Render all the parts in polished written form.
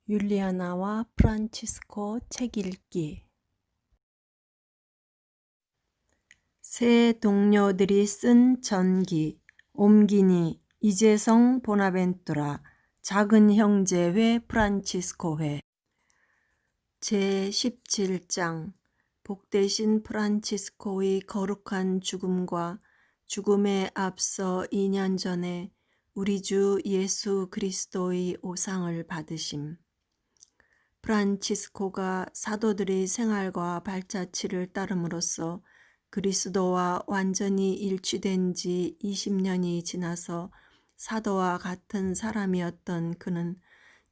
율리아나와 프란치스코 책 읽기. 새 동료들이 쓴 전기. 옴기니, 이재성 보나벤투라, 작은 형제회 프란치스코회. 제17장. 복되신 프란치스코의 거룩한 죽음과 죽음에 앞서 2년 전에 우리 주 예수 그리스도의 오상을 받으심. 프란치스코가 사도들의 생활과 발자취를 따름으로써 그리스도와 완전히 일치된 지 20년이 지나서 사도와 같은 사람이었던 그는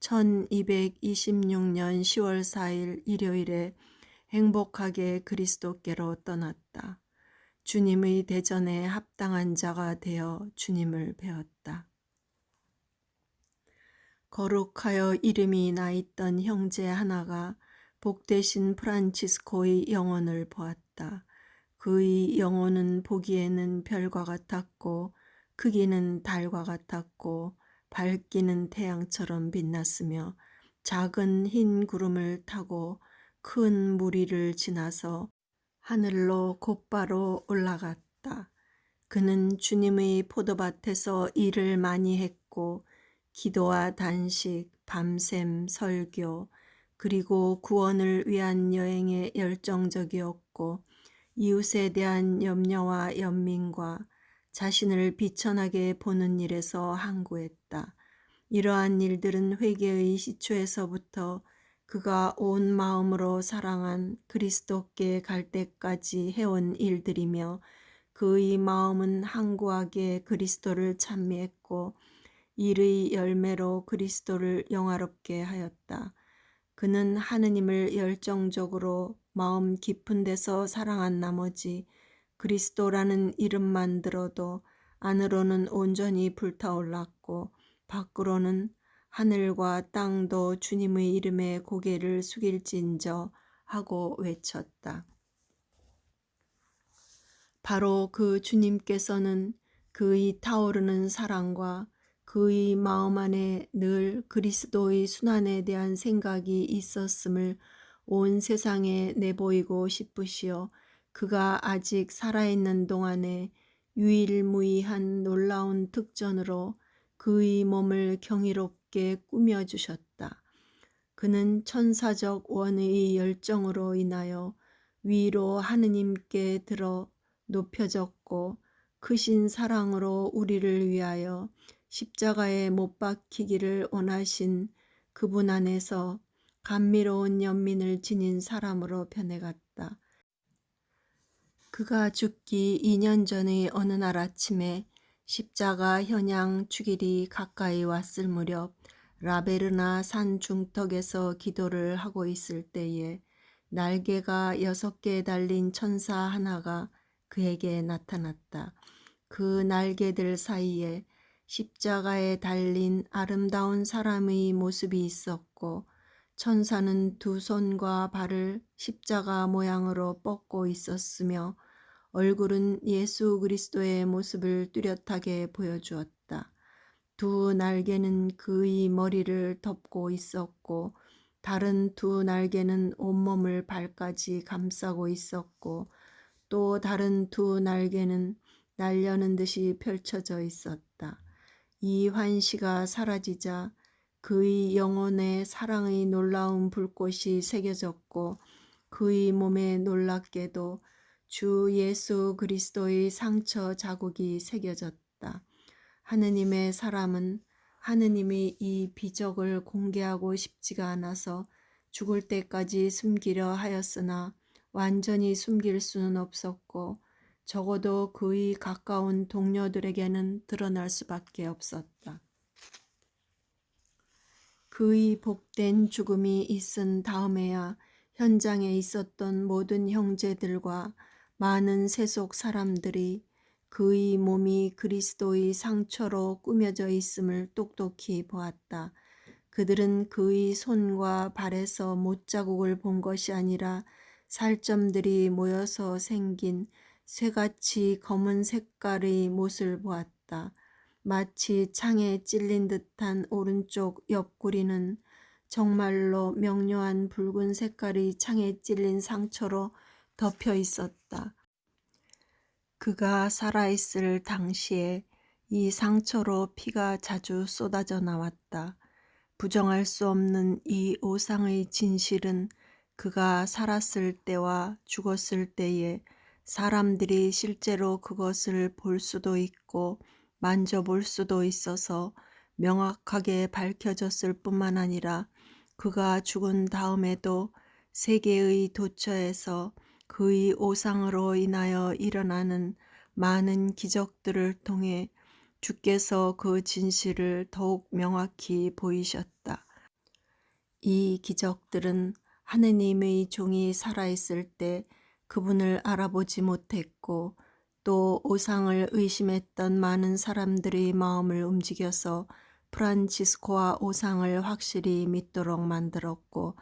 1226년 10월 4일 일요일에 행복하게 그리스도께로 떠났다. 주님의 대전에 합당한 자가 되어 주님을 배웠다. 거룩하여 이름이 나 있던 형제 하나가 복되신 프란치스코의 영혼을 보았다. 그의 영혼은 보기에는 별과 같았고 크기는 달과 같았고 밝기는 태양처럼 빛났으며 작은 흰 구름을 타고 큰 무리를 지나서 하늘로 곧바로 올라갔다. 그는 주님의 포도밭에서 일을 많이 했고 기도와 단식, 밤샘, 설교, 그리고 구원을 위한 여행에 열정적이었고 이웃에 대한 염려와 연민과 자신을 비천하게 보는 일에서 항구했다. 이러한 일들은 회개의 시초에서부터 그가 온 마음으로 사랑한 그리스도께 갈 때까지 해온 일들이며 그의 마음은 항구하게 그리스도를 찬미했고 일의 열매로 그리스도를 영화롭게 하였다. 그는 하느님을 열정적으로 마음 깊은 데서 사랑한 나머지 그리스도라는 이름만 들어도 안으로는 온전히 불타올랐고 밖으로는 하늘과 땅도 주님의 이름에 고개를 숙일진저 하고 외쳤다. 바로 그 주님께서는 그의 타오르는 사랑과 그의 마음 안에 늘 그리스도의 순환에 대한 생각이 있었음을 온 세상에 내보이고 싶으시어 그가 아직 살아있는 동안에 유일무이한 놀라운 특전으로 그의 몸을 경이롭게 꾸며주셨다. 그는 천사적 원의 열정으로 인하여 위로 하느님께 들어 높여졌고 크신 사랑으로 우리를 위하여 십자가에 못 박히기를 원하신 그분 안에서 감미로운 연민을 지닌 사람으로 변해갔다. 그가 죽기 2년 전의 어느 날 아침에 십자가 현양 축일이 가까이 왔을 무렵 라베르나 산 중턱에서 기도를 하고 있을 때에 날개가 6개 달린 천사 하나가 그에게 나타났다. 그 날개들 사이에 십자가에 달린 아름다운 사람의 모습이 있었고 천사는 두 손과 발을 십자가 모양으로 뻗고 있었으며 얼굴은 예수 그리스도의 모습을 뚜렷하게 보여주었다. 두 날개는 그의 머리를 덮고 있었고 다른 두 날개는 온몸을 발까지 감싸고 있었고 또 다른 두 날개는 날려는 듯이 펼쳐져 있었다. 이 환시가 사라지자 그의 영혼에 사랑의 놀라운 불꽃이 새겨졌고 그의 몸에 놀랍게도 주 예수 그리스도의 상처 자국이 새겨졌다. 하느님의 사람은 하느님이 이 비적을 공개하고 싶지가 않아서 죽을 때까지 숨기려 하였으나 완전히 숨길 수는 없었고 적어도 그의 가까운 동료들에게는 드러날 수밖에 없었다. 그의 복된 죽음이 있은 다음에야 현장에 있었던 모든 형제들과 많은 세속 사람들이 그의 몸이 그리스도의 상처로 꾸며져 있음을 똑똑히 보았다. 그들은 그의 손과 발에서 못자국을 본 것이 아니라 살점들이 모여서 생긴 쇠같이 검은 색깔의 못을 보았다. 마치 창에 찔린 듯한 오른쪽 옆구리는 정말로 명료한 붉은 색깔의 창에 찔린 상처로 덮여 있었다. 그가 살아있을 당시에 이 상처로 피가 자주 쏟아져 나왔다. 부정할 수 없는 이 오상의 진실은 그가 살았을 때와 죽었을 때에 사람들이 실제로 그것을 볼 수도 있고 만져볼 수도 있어서 명확하게 밝혀졌을 뿐만 아니라 그가 죽은 다음에도 세계의 도처에서 그의 오상으로 인하여 일어나는 많은 기적들을 통해 주께서 그 진실을 더욱 명확히 보이셨다. 이 기적들은 하느님의 종이 살아있을 때 그분을 알아보지 못했고 또 오상을 의심했던 많은 사람들의 마음을 움직여서 프란치스코와 오상을 확실히 믿도록 만들었고,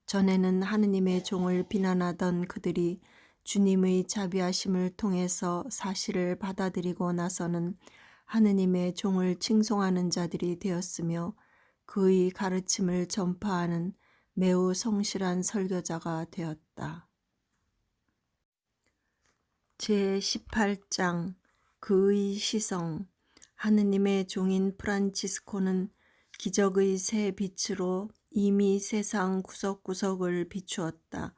전에는 하느님의 종을 비난하던 그들이 주님의 자비하심을 통해서 사실을 받아들이고 나서는 하느님의 종을 칭송하는 자들이 되었으며 그의 가르침을 전파하는 매우 성실한 설교자가 되었다. 제18장 그의 시성. 하느님의 종인 프란치스코는 기적의 새 빛으로 이미 세상 구석구석을 비추었다.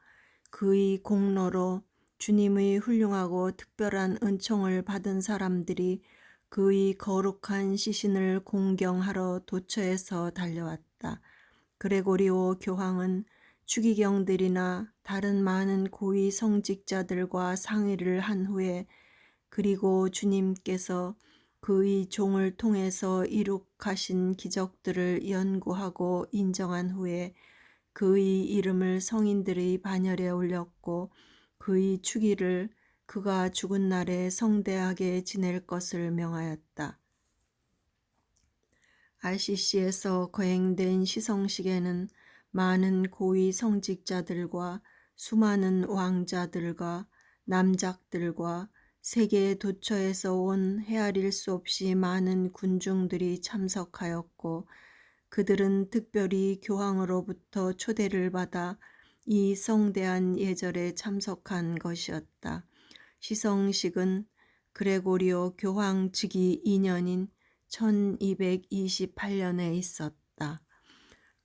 그의 공로로 주님의 훌륭하고 특별한 은총을 받은 사람들이 그의 거룩한 시신을 공경하러 도처에서 달려왔다. 그레고리오 교황은 추기경들이나 다른 많은 고위 성직자들과 상의를 한 후에 그리고 주님께서 그의 종을 통해서 이룩하신 기적들을 연구하고 인정한 후에 그의 이름을 성인들의 반열에 올렸고 그의 축일을 그가 죽은 날에 성대하게 지낼 것을 명하였다. RCC에서 거행된 시성식에는 많은 고위 성직자들과 수많은 왕자들과 남작들과 세계 도처에서 온 헤아릴 수 없이 많은 군중들이 참석하였고, 그들은 특별히 교황으로부터 초대를 받아 이 성대한 예절에 참석한 것이었다. 시성식은 그레고리오 교황 즉위 2년인 1228년에 있었다.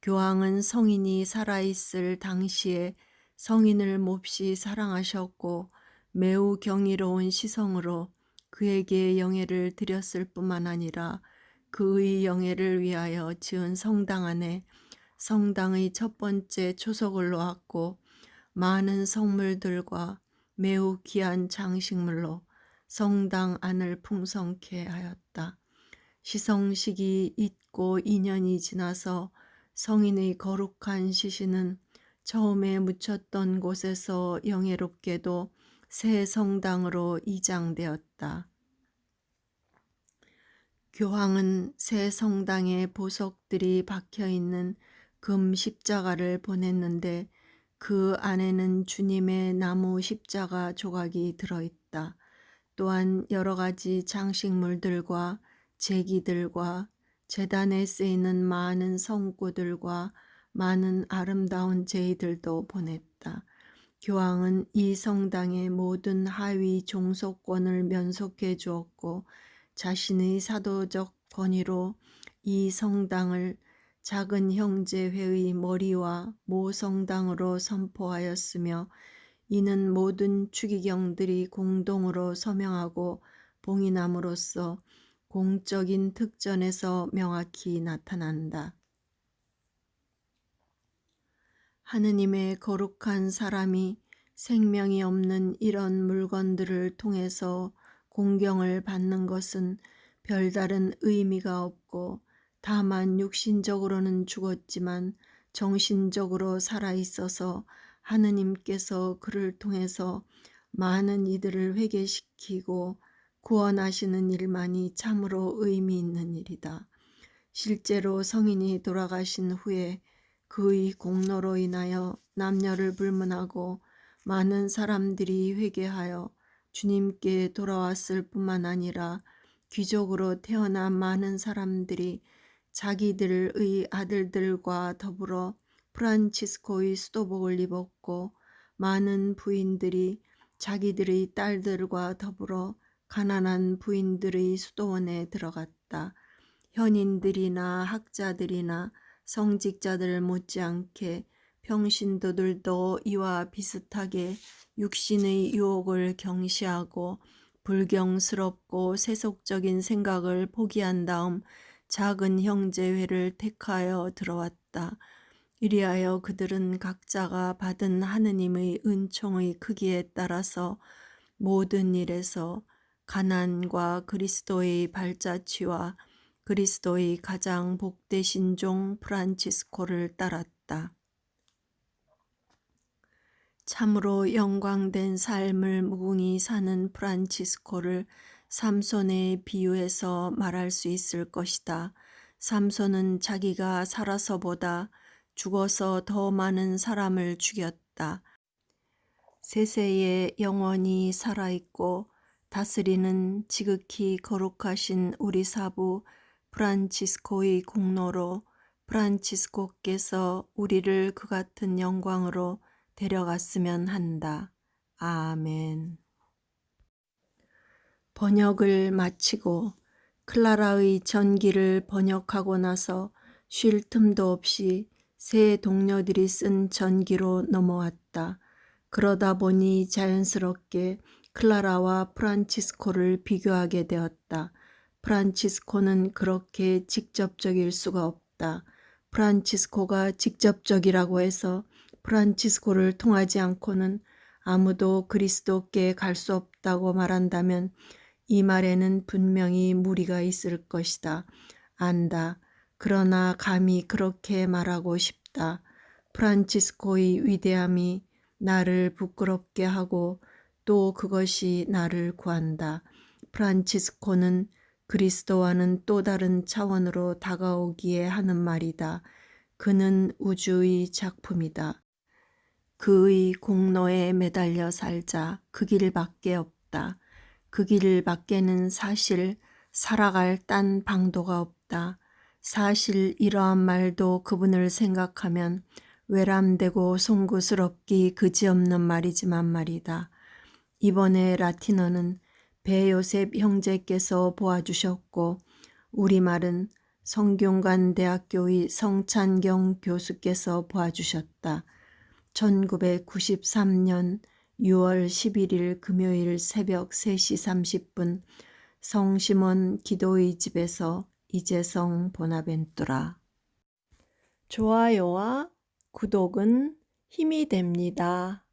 교황은 성인이 살아있을 당시에 성인을 몹시 사랑하셨고 매우 경이로운 시성으로 그에게 영예를 드렸을 뿐만 아니라 그의 영예를 위하여 지은 성당 안에 성당의 첫 번째 초석을 놓았고 많은 성물들과 매우 귀한 장식물로 성당 안을 풍성케 하였다. 시성식이 있고 2년이 지나서 성인의 거룩한 시신은 처음에 묻혔던 곳에서 영예롭게도 새 성당으로 이장되었다. 교황은 새 성당에 보석들이 박혀있는 금 십자가를 보냈는데 그 안에는 주님의 나무 십자가 조각이 들어있다. 또한 여러 가지 장식물들과 제기들과 제단에 쓰이는 많은 성구들과 많은 아름다운 제의들도 보냈다. 교황은 이 성당의 모든 하위 종속권을 면속해 주었고 자신의 사도적 권위로 이 성당을 작은 형제회의 머리와 모성당으로 선포하였으며 이는 모든 추기경들이 공동으로 서명하고 봉인함으로써 공적인 특전에서 명확히 나타난다. 하느님의 거룩한 사람이 생명이 없는 이런 물건들을 통해서 공경을 받는 것은 별다른 의미가 없고 다만 육신적으로는 죽었지만 정신적으로 살아있어서 하느님께서 그를 통해서 많은 이들을 회개시키고 구원하시는 일만이 참으로 의미 있는 일이다. 실제로 성인이 돌아가신 후에 그의 공로로 인하여 남녀를 불문하고 많은 사람들이 회개하여 주님께 돌아왔을 뿐만 아니라 귀족으로 태어난 많은 사람들이 자기들의 아들들과 더불어 프란치스코의 수도복을 입었고 많은 부인들이 자기들의 딸들과 더불어 가난한 부인들의 수도원에 들어갔다. 현인들이나 학자들이나 성직자들 못지않게 평신도들도 이와 비슷하게 육신의 유혹을 경시하고 불경스럽고 세속적인 생각을 포기한 다음 작은 형제회를 택하여 들어왔다. 이리하여 그들은 각자가 받은 하느님의 은총의 크기에 따라서 모든 일에서 가난과 그리스도의 발자취와 그리스도의 가장 복되신 종 프란치스코를 따랐다. 참으로 영광된 삶을 무궁히 사는 프란치스코를 삼손에 비유해서 말할 수 있을 것이다. 삼손은 자기가 살아서보다 죽어서 더 많은 사람을 죽였다. 세세에 영원히 살아있고 다스리는 지극히 거룩하신 우리 사부 프란치스코의 공로로 프란치스코께서 우리를 그 같은 영광으로 데려갔으면 한다. 아멘. 번역을 마치고 클라라의 전기를 번역하고 나서 쉴 틈도 없이 새 동료들이 쓴 전기로 넘어왔다. 그러다 보니 자연스럽게 클라라와 프란치스코를 비교하게 되었다. 프란치스코는 그렇게 직접적일 수가 없다. 프란치스코가 직접적이라고 해서 프란치스코를 통하지 않고는 아무도 그리스도께 갈 수 없다고 말한다면 이 말에는 분명히 무리가 있을 것이다. 안다. 그러나 감히 그렇게 말하고 싶다. 프란치스코의 위대함이 나를 부끄럽게 하고 또 그것이 나를 구한다. 프란치스코는 그리스도와는 또 다른 차원으로 다가오기에 하는 말이다. 그는 우주의 작품이다. 그의 공로에 매달려 살자. 그 길밖에 없다. 그 길밖에는 사실 살아갈 딴 방도가 없다. 사실 이러한 말도 그분을 생각하면 외람되고 송구스럽기 그지없는 말이지만 말이다. 이번에 라틴어는 배요셉 형제께서 보아주셨고 우리말은 성균관대학교의 성찬경 교수께서 보아주셨다. 1993년 6월 11일 금요일 새벽 3시 30분 성심원 기도의 집에서 이재성 보나벤투라. 좋아요와 구독은 힘이 됩니다.